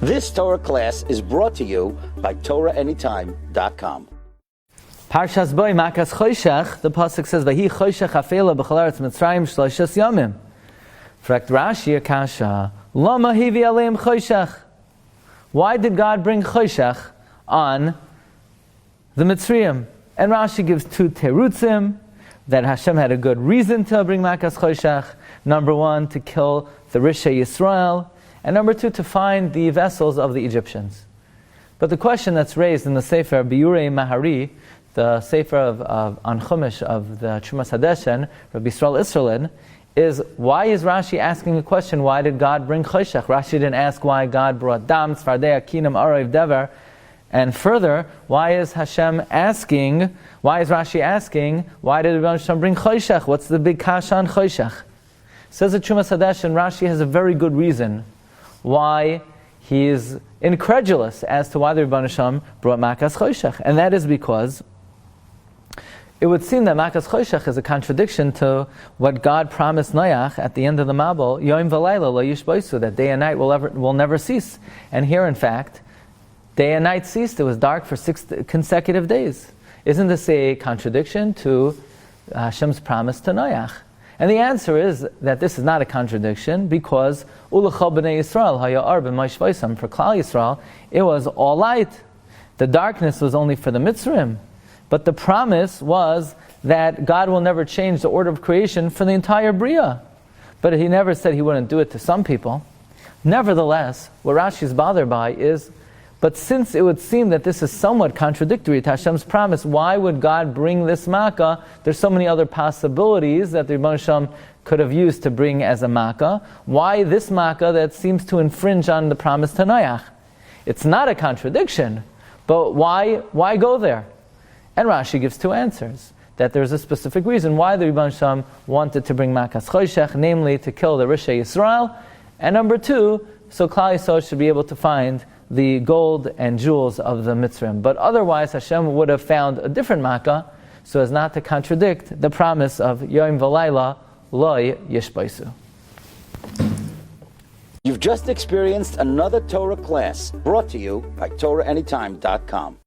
This Torah class is brought to you by TorahAnytime.com. Parshas boy Makkas Choshech, the pasuk says, "Vahi Choshech afela b'chol aretz Mitzrayim shloshas yamim." Fragt Rashi akasha, Lama hivi aleim Choshech. Why did God bring Choshech on the Mitzrayim? And Rashi gives two terutzim that Hashem had a good reason to bring Makkas Choshech. Number one, to kill the Rishei Yisrael, and number two, to find the vessels of the Egyptians. But the question that's raised in the Sefer Biurei Mahari, the Sefer on Chumash of the Chumash Hadeshen, Rabbi Israel, is why is Rashi asking a question, why did God bring Choshech? Rashi didn't ask why God brought Dam, Tzfardei, Akinam, Arav, Dever. And further, why is Rashi asking, why did Hashem bring Choshech? What's the big kasha on Choshech? Says the Chumash Hadeshen, Rashi has a very good reason why he is incredulous as to why the Rebbeinu Shem brought Makkas Choshech. And that is because it would seem that Makkas Choshech is a contradiction to what God promised Noach at the end of the Mabul, Yom v'layla lo yishboisu, that day and night will never cease. And here, in fact, day and night ceased. It was dark for 6 consecutive days. Isn't this a contradiction to Hashem's promise to Noach? And the answer is that this is not a contradiction, because Ulachal b'nei Yisrael haya'ar b'mayshvaisam, for Klal Yisrael, it was all light. The darkness was only for the Mitzrayim. But the promise was that God will never change the order of creation for the entire Bria. But he never said he wouldn't do it to some people. Nevertheless, what Rashi is bothered by is, but since it would seem that this is somewhat contradictory to Hashem's promise, why would God bring this makkah? There's so many other possibilities that the Rebbeinu Shem could have used to bring as a makkah. Why this makkah that seems to infringe on the promise to Noach? It's not a contradiction, but why go there? And Rashi gives two answers. That there's a specific reason why the Rebbeinu Shem wanted to bring Makkas Choshech, namely to kill the Rishei Yisrael. And number two, so Klal Yisrael should be able to find the gold and jewels of the Mitzrayim. But otherwise, Hashem would have found a different makkah, so as not to contradict the promise of Yom v'layla loy yishbaisu. You've just experienced another Torah class brought to you by TorahAnytime.com.